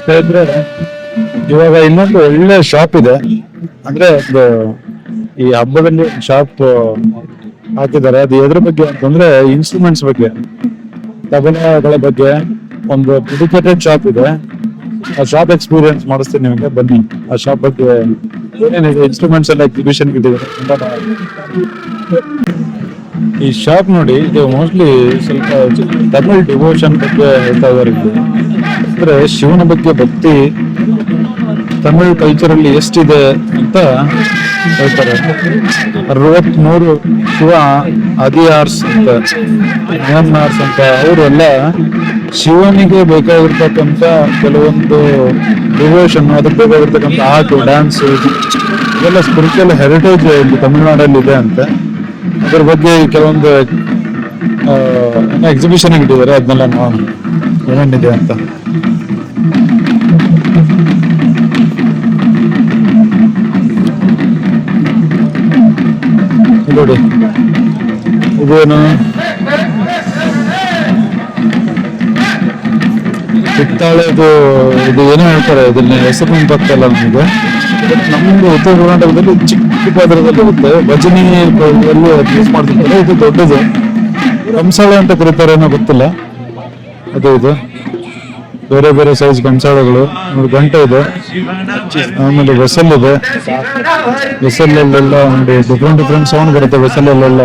ಹೇಳಿದ್ರೆ ಇವಾಗ ಇನ್ನೊಂದು ಒಳ್ಳೆ ಶಾಪ್ ಇದೆ. ಅಂದ್ರೆ ಒಂದು ಈ ಹಬ್ಬದಲ್ಲಿ ಶಾಪ್ ಹಾಕಿದ್ದಾರೆ. ಅದು ಎದ್ರ ಬಗ್ಗೆ ಅಂತಂದ್ರೆ ಇನ್ಸ್ಟ್ರೂಮೆಂಟ್ಸ್ ಬಗ್ಗೆ, ತಬಲಗಳ ಬಗ್ಗೆ ಒಂದು ಡೆಡಿಕೇಟೆಡ್ ಶಾಪ್ ಇದೆ. ಆ ಶಾಪ್ ಎಕ್ಸ್ಪೀರಿಯನ್ಸ್ ಮಾಡಿಸ್ತೀನಿ ನಿಮಗೆ, ಬನ್ನಿ. ಆ ಶಾಪ್ ಬಗ್ಗೆ ಏನೇನಿದೆ, ಇನ್ಸ್ಟ್ರೂಮೆಂಟ್ಸ್ ಎಲ್ಲ ಎಕ್ಸಿಬಿಷನ್ ಇಟ್ಟಿದ್ದಾರೆ. ಈ ಶಾಪ್ ನೋಡಿ, ಇದು ಮೋಸ್ಟ್ಲಿ ಸ್ವಲ್ಪ ತಮಿಳ್ ಡಿವೋಷನ್ ಬಗ್ಗೆ ಹೇಳ್ತಾ ಇದ್ದಾರೆ. ಅಂದ್ರೆ ಶಿವನ ಬಗ್ಗೆ ಭಕ್ತಿ ತಮಿಳ್ ಕಲ್ಚರಲ್ಲಿ ಎಷ್ಟಿದೆ ಅಂತ ಹೇಳ್ತಾರೆ. 63 ಶಿವ ಆದಿಯಾರ್ಸ್ ಅಂತ, ಮ್ಯಾನ್ಮಾರ್ಸ್ ಅಂತ, ಅವರೆಲ್ಲ ಶಿವನಿಗೆ ಬೇಕಾಗಿರ್ತಕ್ಕಂಥ ಕೆಲವೊಂದು ಡಿವೋಷನ್, ಅದಕ್ಕೆ ಬೇಕಾಗಿರ್ತಕ್ಕಂಥ ಆರ್ಟ್, ಡ್ಯಾನ್ಸ್, ಇದೆಲ್ಲ ಸ್ಪಿರಿಚುವಲ್ ಹೆರಿಟೇಜ್ ಇಲ್ಲಿ ತಮಿಳುನಾಡಲ್ಲಿ ಇದೆ ಅಂತ. ಅದ್ರ ಬಗ್ಗೆ ಕೆಲವೊಂದು ಎಕ್ಸಿಬಿಷನ್ ಇಟ್ಟಿದ್ದಾರೆ. ಅದನ್ನೆಲ್ಲ ನಾವು ಏನೇನಿದೆ ಅಂತ ನೋಡಿ. ಇದೇನು ಹಿತ್ತಾಳೆದು, ಇದು ಏನೋ ಹೇಳ್ತಾರೆ, ಇದನ್ನ ಹೆಸರು ನೆನಪಾಗ್ತಲ್ಲ ನಮಗೆ. ನಮ್ದು ಉತ್ತರ ಕರ್ನಾಟಕದಲ್ಲಿ ಚಿಕ್ಕ ಪಾತ್ರದಲ್ಲಿ ಇರುತ್ತೆ, ಭಜನಿ ಯೂಸ್ ಮಾಡ್ತಿರ್ತಾರೆ. ಇದು ದೊಡ್ಡದು ಕಂಸಾಳೆ ಅಂತ ಕರೀತಾರೆ, ಏನೋ ಗೊತ್ತಿಲ್ಲ. ಅದು ಇದು ಬೇರೆ ಬೇರೆ ಸೈಜ್ ಕಂಸಾಳೆಗಳು, ಗಂಟೆ ಇದೆ, ಆಮೇಲೆ ವೆಸಲ್ ಇದೆ. ವೆಸಲ್ಲಲ್ಲೆಲ್ಲ ನೋಡಿ ಡಿಫ್ರೆಂಟ್ ಸೌಂಡ್ ಬರುತ್ತೆ ವೆಸಲ್ಲಲ್ಲೆಲ್ಲ.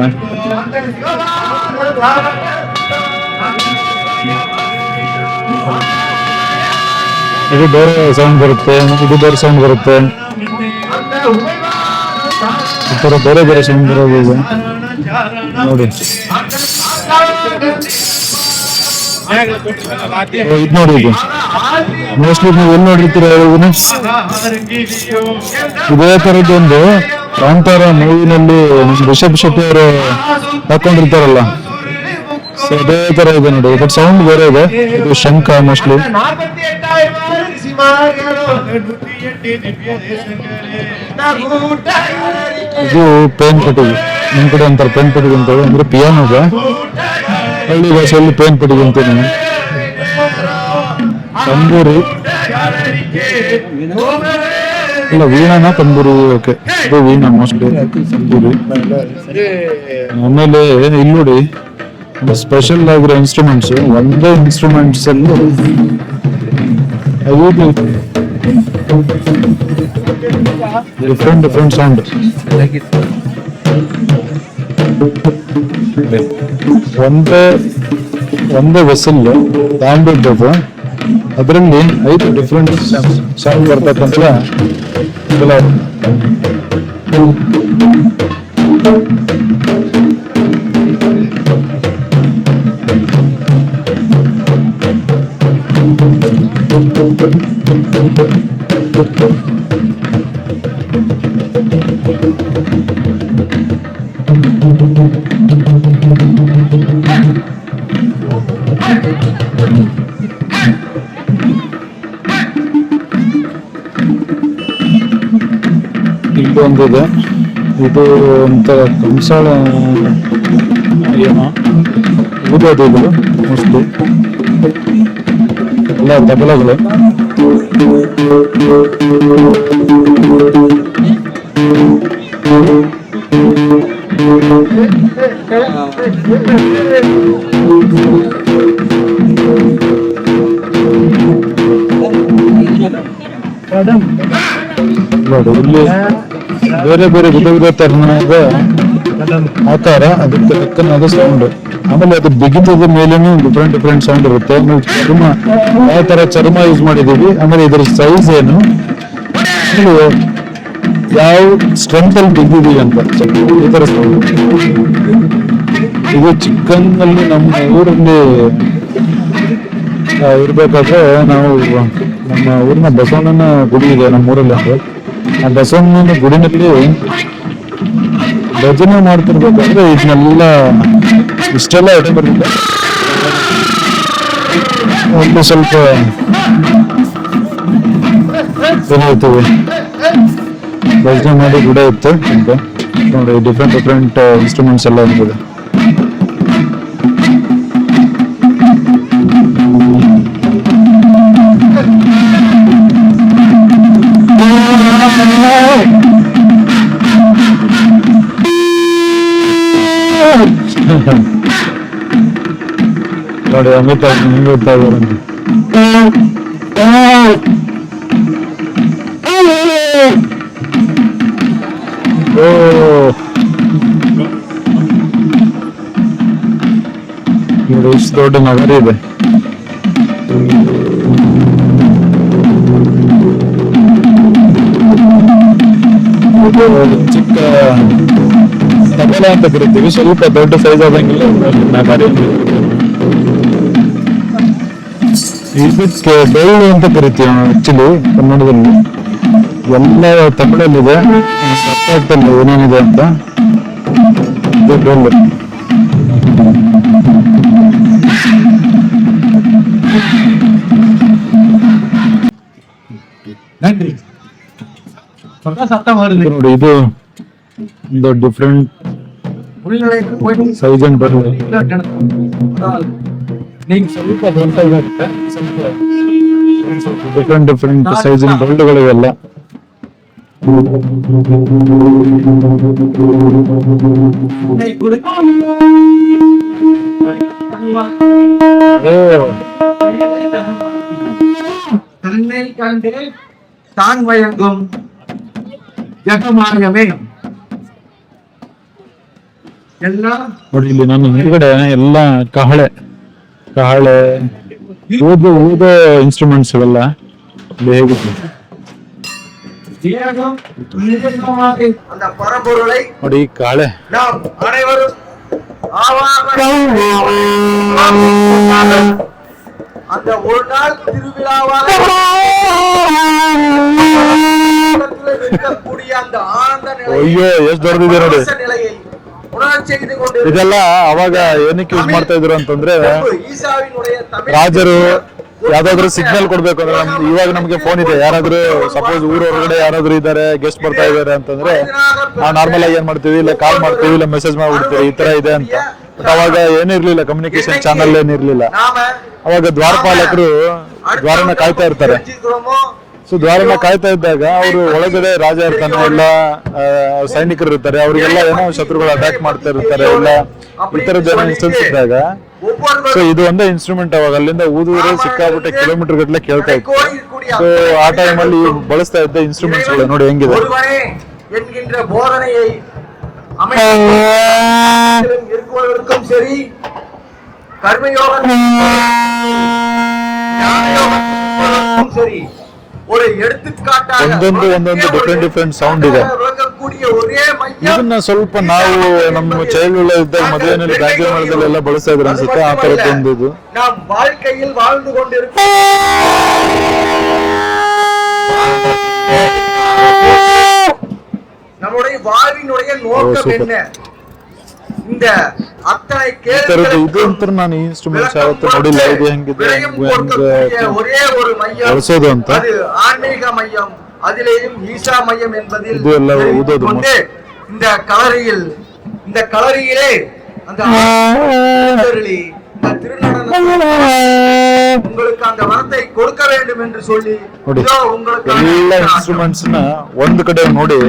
ಇದು ಬೇರೆ ಸೌಂಡ್ ಬರುತ್ತೆ, ಇದು ಬೇರೆ ಸೌಂಡ್ ಬರುತ್ತೆ, ಈ ತರ ಬೇರೆ ಬೇರೆ ಸೌಂಡ್ ಬರೋದು ಇದೆ ನೋಡಿ. ಇದು ನೋಡಿ, ಇದು ಮೋಸ್ಟ್ಲಿ ನೀವು ಎಲ್ಲಿ ನೋಡಿರ್ತೀರ, ಇದೇ ತರದೊಂದು ಕಾಂತಾರ ಮೂವಿನಲ್ಲಿ ರಿಷಬ್ ಶೆಟ್ಟಿ ಅವರು ಹಾಕೊಂಡಿರ್ತಾರಲ್ಲ, ಅದೇ ತರ ಇದೆ ನೋಡಿ. ಬಟ್ ಸೌಂಡ್ ಬೇರೆ ಇದೆ. ಇದು ಶಂಖ ಮೋಸ್ಟ್ಲಿ. ಇದು ಪೇನ್ ಪೆಟ್ಟಿಗೆ, ನಿಮ್ ಕಡೆ ಅಂತಾರೆ ಪೇನ್ ಪೆಟ್ಟಿಗೆ ಅಂತ, ಅಂದ್ರೆ ಪಿಯಾನೋಗ ಹಳ್ಳಿ ಭಾಷೆಯಲ್ಲಿ ಪೇನ್ ಪೆಟ್ಟಿಗೆ ಅಂತೀನಿ. ತಂಬೂರಿ ಇಲ್ಲ, ವೀಣಾನ ತಂಬೂರಿ. ಓಕೆ, ಇದು ವೀಣಾ ಮೋಸ್ಟ್ಲಿ, ತಂಬೂರಿ. ಆಮೇಲೆ ಇಲ್ಲಿ ನೋಡಿ ಸ್ಪೆಷಲ್ ಆಗಿರೋ ಇನ್ಸ್ಟ್ರೂಮೆಂಟ್ಸ್. ಒಂದೇ ಇನ್ಸ್ಟ್ರೂಮೆಂಟ್ಸ್ ಅಲ್ಲಿ ಡಿಫ್ರೆಂಟ್ ಸೌಂಡ್. ಒಂದೇ ವೆಸಲ್ ತಾಂಬಿದ್ದದು, ಅದರಲ್ಲಿ 5 ಡಿಫ್ರೆಂಟ್ ಸೌಂಡ್ ಬರ್ತಕ್ಕಂಥ ಇಲ್ಲೊಂದಿದೆ. ಇದು ಒಂಥರ ಕಂಸಾಳ ಏನೋ ಊದೋದು, ಇದು ಮೋಸ್ಟ್ಲಿ ಎಲ್ಲ ತಬಲಗಳು. ನೋಡಿ, ಇಲ್ಲಿ ಬೇರೆ ಬೇರೆ ವಿಧ ತರನಾದ ಆಕಾರ, ಅದಕ್ಕೆ ತಕ್ಕನಾದ ಸೌಂಡ್. ಆಮೇಲೆ ಅದು ಬಿಗಿತದ ಮೇಲೇನು ಡಿಫ್ರೆಂಟ್ ಸೌಂಡ್ ಇರುತ್ತೆ. ಚರ್ಮ, ಯಾವ ತರ ಚರ್ಮ ಯೂಸ್ ಮಾಡಿದೀವಿ, ಆಮೇಲೆ ಇದ್ರ ಸೈಜ್ ಏನು, ಯಾವ ಸ್ಟ್ರೆಂತ್ ಅಲ್ಲಿ ಬಿದ್ದಿದೀವಿ ಅಂತ, ಈ ತರ ಸೌಂಡ್. ಇದು ಚಿಕ್ಕನ್ನಲ್ಲಿ ನಮ್ಮ ಊರಲ್ಲಿ ಇರ್ಬೇಕಾದ್ರೆ, ನಾವು ನಮ್ಮ ಊರಿನ ಬಸವಣ್ಣನ ಗುಡಿ ಇದೆ ನಮ್ಮೂರಲ್ಲಿ. ಆ ಬಸವಣ್ಣನ ಗುಡಿನಲ್ಲಿ ಭಜನೆ ಮಾಡ್ತಿರ್ಬೇಕಾದ್ರೆ ಇದನ್ನೆಲ್ಲ ಇಷ್ಟೆಲ್ಲ ಇಟ್ಟು ಬರ್ತಿದ್ದೆ. ಒಂದು ಸ್ವಲ್ಪ ಏನಾಗ್ತೀವಿ ಭಜನೆ ಮಾಡಿ ಗುಡ ಇತ್ತು ಅಂತ ನೋಡಿ. ಡಿಫ್ರೆಂಟ್ ಇನ್ಸ್ಟ್ರೂಮೆಂಟ್ಸ್ ಎಲ್ಲ ಇರ್ತದೆ. ನೋಡಿ ಅಮಿತ ಹಿಂಗ್ ಓದ್ತಾ ಇದ್ದಾರೆ. ಓ ನೋಡಿ ಇಷ್ಟು ದೊಡ್ಡ ನಗರ ಇದೆ. ಚಿಕ್ಕ ತಬಲ ಅಂತ ಕರಿತೀವಿ, ಸ್ವಲ್ಪ ದೊಡ್ಡ ಸೈಜ್ ಆದಂಗಿಲ್ಲ ನಗರ. ಇದಕ್ಕೆ ಡೊಳ್ಳು ಅಂತ ಕರಿತೀವಿ ಆಕ್ಚುಲಿ ಕನ್ನಡದಲ್ಲಿ. ಎಲ್ಲ ತಮಿಳಲ್ಲಿದೆ, ಅರ್ಥ ಆಗ್ತಿಲ್ಲ ಏನೇನಿದೆ ಅಂತ. ಇದು ಡೊಳ್ಳು. ನೋಡಿ ಇದು ಒಂದು ಡಿಫ್ರೆಂಟ್ ಸೈಜ್ ಅಂಡ್ ಬರ್ತದೆ. ಡಿಫ್ರೆಂಟ್ ಡಿಫ್ರೆಂಟ್ ಸೈಜಿನ ಡೊಳ್ಳುಗಳಿವೆಲ್ಲ. தன்னை கண்டு தான் வழங்கும் ஜகமார்கமே எல்லாம் ನೋಡಿ ಇಲ್ಲಿ ನನ್ನ ಹಿಂದ್ಗಡೆ ಎಲ್ಲ ಕಹಳೆ ಊದ ಇನ್ಸ್ಟ್ರೂಮೆಂಟ್ಸ್ ಇವೆಲ್ಲ ಹೇಗಿದೆ அந்த பரம்பொருளை ನೋಡಿ ಕಹಳೆ. நாம் அனைவரும் அந்த ஒரு நாள் திருவிழாவாக இருக்கக்கூடிய அந்த ஆனந்த ಅಯ್ಯೋ ಎಷ್ಟು ದೊಡ್ಡದಿದೆ ನೋಡಿ. நிலையை உணரச் செய்து கொண்டு ಇದೆಲ್ಲ ಅವಾಗ ಏನಕ್ಕೆ ಯೂಸ್ ಮಾಡ್ತಾ ಇದ್ರು ಅಂತಂದ್ರೆ, ஈசாவினுடைய தமிழ் ರಾಜರು ಯಾವ್ದಾದ್ರು ಸಿಗ್ನಲ್ ಕೊಡ್ಬೇಕು ಅಂದ್ರೆ, ಇವಾಗ ನಮ್ಗೆ ಫೋನ್ ಇದೆ, ಯಾರಾದ್ರೂ ಸಪೋಸ್ ಊರ ಹೊರಗಡೆ ಯಾರಾದ್ರೂ ಇದಾರೆ, ಗೆಸ್ಟ್ ಬರ್ತಾ ಇದಾರೆ ಅಂತಂದ್ರೆ ನಾವು ನಾರ್ಮಲ್ ಆಗಿ ಏನ್ ಮಾಡ್ತೀವಿ, ಇಲ್ಲ ಕಾಲ್ ಮಾಡ್ತೀವಿ, ಇಲ್ಲ ಮೆಸೇಜ್ ಮಾಡ್ಬಿಡ್ತೀವಿ ಈ ತರ ಇದೆ ಅಂತ. ಬಟ್ ಅವಾಗ ಏನಿರ್ಲಿಲ್ಲ, ಕಮ್ಯುನಿಕೇಶನ್ ಚಾನಲ್ ಏನಿರ್ಲಿಲ್ಲ. ಅವಾಗ ದ್ವಾರಪಾಲಕರು ದ್ವಾರನ ಕಾಯ್ತಾ ಇರ್ತಾರೆ. ಸೊ ದ್ವಾರನ ಕಾಯ್ತಾ ಇದ್ದಾಗ ಅವರು ಒಳಗಡೆ ರಾಜ ಇರ್ತಾನೆ, ಇಲ್ಲ ಸೈನಿಕರು ಇರ್ತಾರೆ, ಅವ್ರಿಗೆಲ್ಲ ಏನೋ ಶತ್ರುಗಳು ಅಟ್ಯಾಕ್ ಮಾಡ್ತಾ ಇರ್ತಾರೆ, ಇಲ್ಲ ಈ ತರದ ಏನೋ ಇನ್ಸ್ಟೆನ್ಸ್ ಇದ್ದಾಗ ಸೊ ಇದು ಒಂದೇ ಇನ್ಸ್ಟ್ರೂಮೆಂಟ್ ಅವಾಗ ಅಲ್ಲಿಂದ ಊದೂರು ಸಿಕ್ಕಾಬಿಟ್ಟೆ ಕಿಲೋಮೀಟರ್ ಗಟ್ಟಲೆ ಕೇಳ್ತಾ ಇತ್ತು. ಸೊ ಆ ಟೈಮ್ ಅಲ್ಲಿ ಬಳಸ್ತಾ ಇದ್ದ ಇನ್ಸ್ಟ್ರೂಮೆಂಟ್ಸ್ ಗಳು ನೋಡಿ ಹೆಂಗಿದೆ. என்கின்ற போதனையை இருக்குவதற்கும் சரி, கர்மயோகம் சரி, ஒரு எடுத்துக்காட்டாக ಒಂದೊಂದು ಡಿಫ್ರೆಂಟ್ ಸೌಂಡ್ ಇದೆ. ಇದನ್ನ ಸ್ವಲ್ಪ ನಾವು ನಮ್ಮ ಚೈಲ್ಡ್ ಇದ್ದಾಗ ಮದುವೆನಲ್ಲಿ ಬ್ಯಾಂಕಿಂಗ್ ಮೇಳದಲ್ಲೆಲ್ಲ ಬಳಸ್ತಾ ಇದ್ರು ಅನ್ಸುತ್ತೆ, ಆ ತರದ್ದೊಂದು ಇದು. நாம் வாழ்க்கையில் வாழ்ந்து கொண்டிருக்கும் நம்முடைய வாழ்வினுடைய நோக்கம் என்ன? இந்த அத்தனை ಕೇಳಿದ್ರು ಇದು ಅಂತ ನಾನು ಈ ಇನ್ಸ್ಟ್ರೂಮೆಂಟ್ಸ್ ಯಾವತ್ತೂ ನೋಡಿಲ್ಲ. ಇದು ಹೆಂಗಿದೆ ஒரே ஒரு மையம் ಬಳಸೋದು ಅಂತ. அது ஆன்மீக மையம், அதிலேயும் ஈசா மையம் என்பதில் இது எல்லாம் ஊதோது இந்த கலரியிலே அந்த உங்களுக்கு அந்த வரத்தை கொடுக்க வேண்டும் என்று சொல்லி உங்களுக்கு ಎಲ್ಲ ಇನ್ಸ್ಟ್ರೂಮೆಂಟ್ಸ್ ನ ಒಂದು ಕಡೆ ನೋಡಿ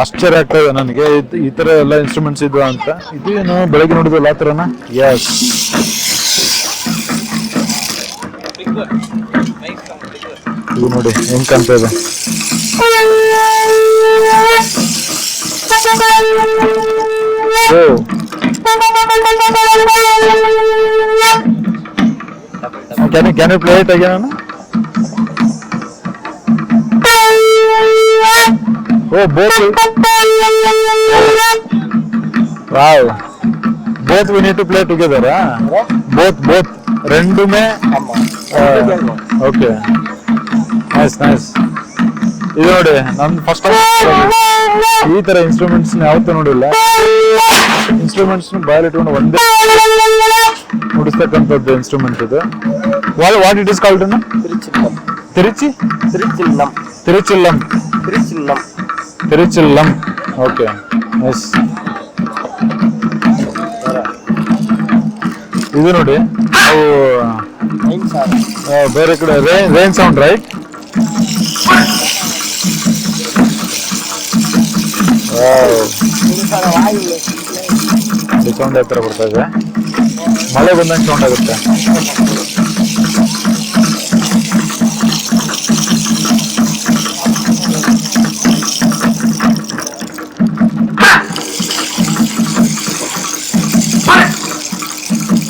ಆಶ್ಚರ್ಯ ಆಗ್ತದೆ ನನಗೆ, ಈ ತರ ಎಲ್ಲ ಇನ್ಸ್ಟ್ರೂಮೆಂಟ್ಸ್ ಇದ್ವಾ ಅಂತ. ಇದು ಏನು ಬೆಳಗ್ಗೆ ನೋಡಿದ್ವಲ್ಲ ಆ ತರನ? ಯಸ್. ಇದು ನೋಡಿ ಹೆಂಗ್ ಕಾಣ್ತಾ ಇದೆ. Can you play it again? Oh, both. Wow. Both we need to play together, huh? Both. Rendume. Okay. Nice. ಇದು ನೋಡಿ, ನಾನು ಫಸ್ಟ್ ಈ ತರ ಇನ್ಸ್ಟ್ರೂಮೆಂಟ್ಸ್ ಯಾವತ್ತೂ ನೋಡಿಲ್ಲ. ಇನ್ಸ್ಟ್ರೂಮೆಂಟ್ಸ್ ಬಾಯಲ್ಲಿಟ್ಕೊಂಡು ಒಂದೇ ನುಡಿಸ್ತಕ್ಕಂಥದ್ದು ಇನ್ಸ್ಟ್ರೂಮೆಂಟ್ ಇದು. What it is called? ತಿರುಚಿಲ್ಲಂ. Okay, yes. ಇದು ನೋಡಿ, ನಾವು ಬೇರೆ ಕಡೆ ರೈನ್ ಸೌಂಡ್, ರೈಟ್? ನೋಡಿ ಸೌಂಡ್ ಯಾವ ಥರ ಬರ್ತಾ ಇದೆ. ಮಳೆ ಬಂದಂಗೆ ಸೌಂಡ್ ಆಗುತ್ತೆ.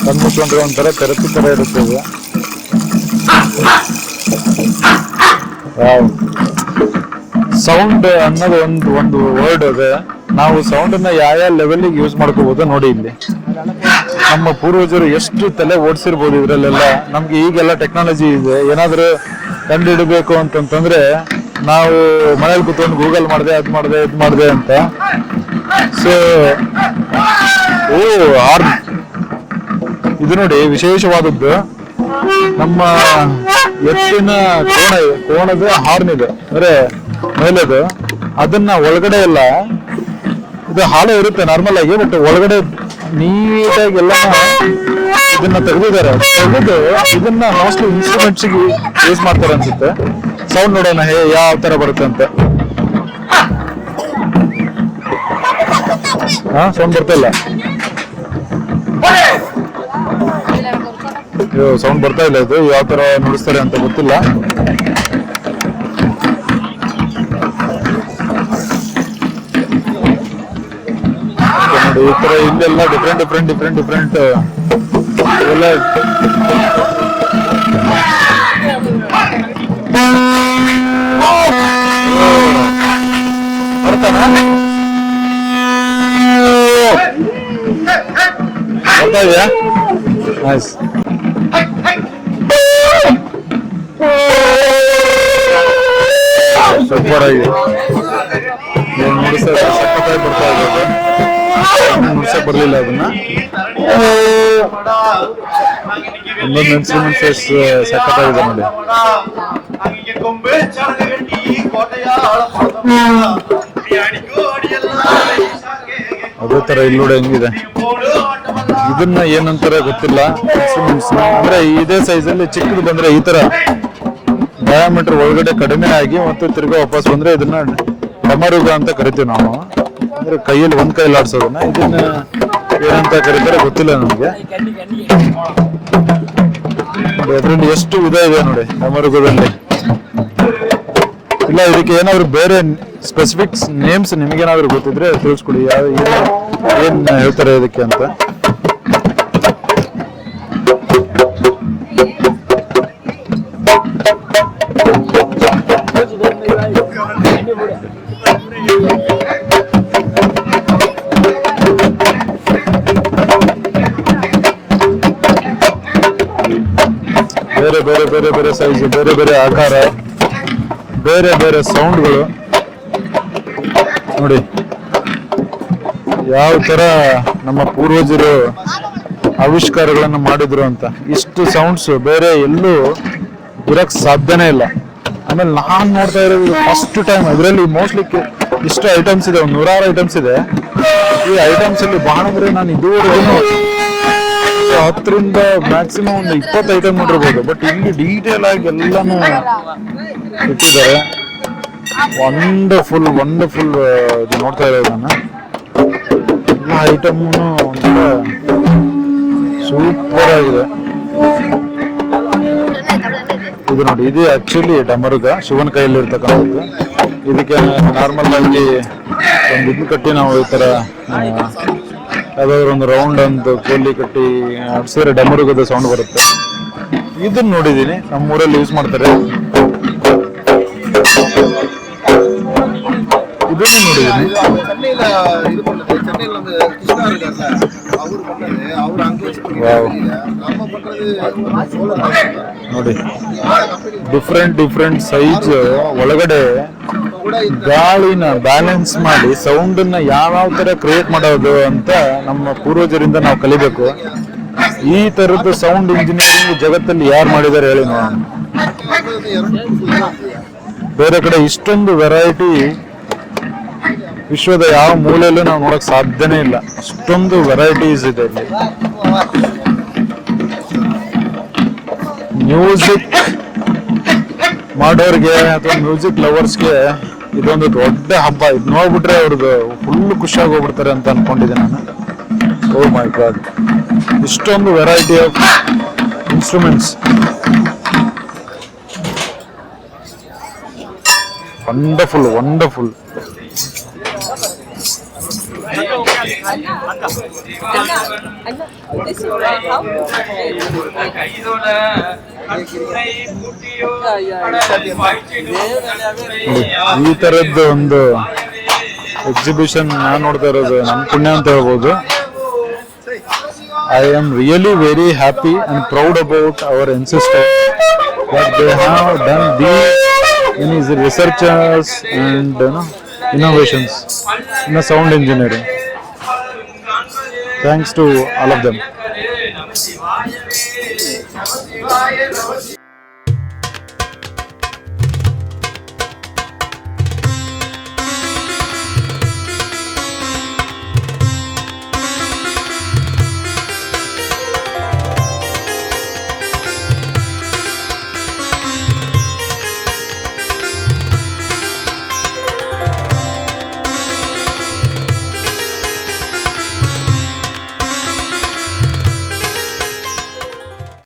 ಕಣ್ಮುಚ್ಕೊಂಡ್ರೆ ಒಂಥರ ತೆರಪಿ ಥರ ಇರುತ್ತೆ ಇದು. ಸೌಂಡ್ ಅನ್ನೋದು ಒಂದು ವರ್ಡ್ ಇದೆ. ನಾವು ಸೌಂಡನ್ನ ಯಾವ ಲೆವೆಲ್ಗೆ ಯೂಸ್ ಮಾಡ್ಕೋಬಹುದು ನೋಡಿ. ಇಲ್ಲಿ ನಮ್ಮ ಪೂರ್ವಜರು ಎಷ್ಟು ತಲೆ ಓಡಿಸಿರ್ಬೋದು ಇದ್ರಲ್ಲೆಲ್ಲ. ನಮ್ಗೆ ಈಗೆಲ್ಲ ಟೆಕ್ನಾಲಜಿ ಇದೆ. ಏನಾದರೂ ಕಂಡು ಹಿಡಬೇಕು ಅಂತಂತಂದ್ರೆ ನಾವು ಮನೇಲಿ ಕೂತ್ಕೊಂಡು ಗೂಗಲ್ ಮಾಡಿದೆ, ಅದು ಮಾಡಿದೆ, ಇದು ಮಾಡಿದೆ ಅಂತ. ಸೊ ಹಾರ್ನ್ ಇದು ನೋಡಿ ವಿಶೇಷವಾದದ್ದು. ನಮ್ಮ ಎತ್ತಿನ ಕೋಣದ ಹಾರ್ನ್ ಇದೆ ಅಂದ್ರೆ ಮೇಲೆದು. ಅದನ್ನ ಒಳಗಡೆ ಎಲ್ಲ ಇದು ಹಾಳೆ ಇರುತ್ತೆ ನಾರ್ಮಲ್ ಆಗಿ, ಬಟ್ ಒಳಗಡೆ ನೀಟಾಗಿ ಎಲ್ಲ ಇದನ್ನ ತೆಗೆದಿದ್ದಾರೆ. ತೆಗೆದು ಇದನ್ನ ಮೋಸ್ಟ್ಲಿ ಇನ್ಸ್ಟ್ರೂಮೆಂಟ್ಸ್ ಯೂಸ್ ಮಾಡ್ತಾರೆ ಅನ್ಸುತ್ತೆ. ಸೌಂಡ್ ನೋಡೋಣ ಯಾವ ತರ ಬರುತ್ತೆ ಅಂತ. ಸೌಂಡ್ ಬರ್ತಾ ಇಲ್ಲ. ಸೌಂಡ್ ಬರ್ತಾ ಇಲ್ಲ. ಇದು ಯಾವ ತರ ನುಡಿಸ್ತಾರೆ ಅಂತ ಗೊತ್ತಿಲ್ಲ. ನೋಡಿ ಈ ತರ ಇಲ್ಲೆಲ್ಲ ಡಿಫ್ರೆಂಟ್ ಎಲ್ಲ ಬರ್ತಾ ಇದೆಯಾ? ನೈಸ್. ಸೂಪರ್ ಆಗಿದೆ. ನುಡಿಸೋದು ಸಖತ್ತಾಗಿ ಬರ್ತಾ ಇದೆ. ನುಡಿಸಕ್ ಬರ್ಲಿಲ್ಲ ಅದನ್ನ. ಒಂದೊಂದು ಇನ್ಸ್ಟ್ರೂಮೆಂಟ್ಸ್ ಸಖತ್ತಾಗಿದೆ ನೋಡಿ. ಅದೇ ತರ ಇಲ್ಲಿ ನೋಡಿ ಹೆಂಗಿದೆ. ಇದನ್ನ ಏನಂತಾರೆ ಗೊತ್ತಿಲ್ಲ. ಇನ್ಸ್ಟ್ರೂಮೆಂಟ್ಸ್ ಅಂದ್ರೆ ಇದೇ ಸೈಜ್ ಅಲ್ಲಿ ಚಿಕ್ಕದು ಬಂದ್ರೆ ಈ ತರ ಡಯಾಮೀಟರ್ ಒಳಗಡೆ ಕಡಿಮೆ ಆಗಿ ಮತ್ತು ತಿರ್ಗಾ ವಾಪಸ್ ಬಂದ್ರೆ ಇದನ್ನ ಡಮರುಗ ಅಂತ ಕರಿತೀವಿ ನಾವು. ಅಂದ್ರೆ ಕೈಯಲ್ಲಿ ಒಂದ್ ಕೈಯಲ್ಲಿ ಆಡ್ಸೋದನ್ನ. ಇದನ್ನ ಏನಂತ ಕರೀತಾರೆ ಗೊತ್ತಿಲ್ಲ ನಮ್ಗೆ. ನೋಡಿ ಅದ್ರಲ್ಲಿ ಎಷ್ಟು ವಿಧ ಇದೆ ನೋಡಿ ಡಮರುಗದಲ್ಲಿ. ಇಲ್ಲ ಇದಕ್ಕೆ ಏನಾದ್ರು ಬೇರೆ ಸ್ಪೆಸಿಫಿಕ್ಸ್ ನೇಮ್ಸ್ ನಿಮಗೇನಾದ್ರು ಗೊತ್ತಿದ್ರೆ ತಿಳಿಸ್ಕೊಡಿ. ಏನ್ ಹೇಳ್ತಾರೆ ಇದಕ್ಕೆ ಅಂತ. ಬೇರೆ ಸೈಜ್, ಬೇರೆ ಆಕಾರ, ಬೇರೆ ಸೌಂಡ್ಗಳು ನೋಡಿ ಯಾವ ತರ ನಮ್ಮ ಪೂರ್ವಜರು ಆವಿಷ್ಕಾರಗಳನ್ನು ಮಾಡಿದ್ರು ಅಂತ. ಇಷ್ಟು ಸೌಂಡ್ಸ್ ಬೇರೆ ಎಲ್ಲೂ ಇರಕ್ ಸಾಧ್ಯನೇ ಇಲ್ಲ. ಆಮೇಲೆ ನಾನ್ ನೋಡ್ತಾ ಇರೋದು ಫಸ್ಟ್ ಟೈಮ್. ಅದರಲ್ಲಿ ಮೋಸ್ಟ್ಲಿ ಇಷ್ಟು ಐಟಮ್ಸ್ ಇದೆ, ಒಂದು 100 ಐಟಮ್ಸ್ ಇದೆ. ಈ ಐಟಮ್ಸ್ ಅಲ್ಲಿ ಬಹಳ ಅಂದ್ರೆ ನಾನು ಇದುವರೆಗೂ 10ರಿಂದ ಮ್ಯಾಕ್ಸಿಮಮ್ ಒಂದು 20 ಐಟಮ್ ನೋಡಿರ್ಬೋದು. ಬಟ್ ಇಲ್ಲಿ ಡೀಟೇಲ್ ಆಗಿ ಎಲ್ಲಾನು ಇಟ್ಟಿದ್ದಾರೆ. ವಂಡರ್ಫುಲ್ ಇದು ನೋಡ್ತಾ ಇರೋದು ನಾನು. ಎಲ್ಲ ಐಟಮ್ ಒಂಥರ ಸೂಪರ್ ಆಗಿದೆ. ಇದು ನೋಡಿ, ಇದು ಆಕ್ಚುಲಿ ಡಮರುಗ, ಶಿವನ ಕೈಯಲ್ಲಿ ಇರ್ತಕ್ಕಂಥದ್ದು. ಇದಕ್ಕೆ ನಾರ್ಮಲ್ ಆಗಿ ಒಂದು ಇದು ಕಟ್ಟಿ ನಾವು ಈ ತರ ಯಾವ್ದಾದ್ರು ಒಂದು ರೌಂಡ್ ಅಂತ ಕೋಲಿ ಕಟ್ಟಿ ಆಡ್ಸಿದ್ರೆ ಡಮರುಗದ ಸೌಂಡ್ ಬರುತ್ತೆ. ಇದನ್ನ ನೋಡಿದೀನಿ, ನಮ್ಮೂರಲ್ಲಿ ಯೂಸ್ ಮಾಡ್ತಾರೆ. ಇದನ್ನು ನೋಡಿದೀನಿ. ನೋಡಿ ಡಿಫ್ರೆಂಟ್ ಸೈಜ್ ಒಳಗಡೆ ಗಾಳಿನ ಬ್ಯಾಲೆನ್ಸ್ ಮಾಡಿ ಸೌಂಡನ್ನ ಯಾವ ತರ ಕ್ರಿಯೇಟ್ ಮಾಡೋದು ಅಂತ ನಮ್ಮ ಪೂರ್ವಜರಿಂದ ನಾವು ಕಲಿಬೇಕು. ಈ ತರದ್ದು ಸೌಂಡ್ ಇಂಜಿನಿಯರಿಂಗ್ ಜಗತ್ತಲ್ಲಿ ಯಾರು ಮಾಡಿದ್ದಾರೆ ಹೇಳಿ ನೋಡೋಣ. ಬೇರೆ ಕಡೆ ಇಷ್ಟೊಂದು ವೆರೈಟಿ ವಿಶ್ವದ ಯಾವ ಮೂಲೆಯಲ್ಲೂ ನಾವು ನೋಡಕ್ ಸಾಧ್ಯನೇ ಇಲ್ಲ. ಅಷ್ಟೊಂದು ವೆರೈಟೀಸ್ ಇದೆ ಇಲ್ಲಿ. ಮ್ಯೂಸಿಕ್ ಮಾಡೋರ್ಗೆ ಅಥವಾ ಮ್ಯೂಸಿಕ್ ಲವರ್ಸ್ಗೆ ಇದೊಂದು ದೊಡ್ಡ ಹಬ್ಬ. ಇದು ನೋಡ್ಬಿಟ್ರೆ ಅವ್ರದ್ದು ಫುಲ್ ಖುಷಿಯಾಗಿ ಹೋಗ್ಬಿಡ್ತಾರೆ ಅಂತ ಅನ್ಕೊಂಡಿದ್ದೆ ನಾನು. ಓ ಮೈ ಗಾಡ್, ಇಷ್ಟೊಂದು variety of instruments. Wonderful wonderful. ಈ ತರದ್ದು ಒಂದು ಎಕ್ಸಿಬಿಷನ್ ನಾನು ನೋಡ್ತಾ ಇರೋದು ನಮ್ಮ ಪುಣ್ಯ ಅಂತ ಹೇಳ್ಬೋದು. I am really very happy and proud about our ancestors that they have done these researchers and innovations in the sound engineering. Thanks to all of them.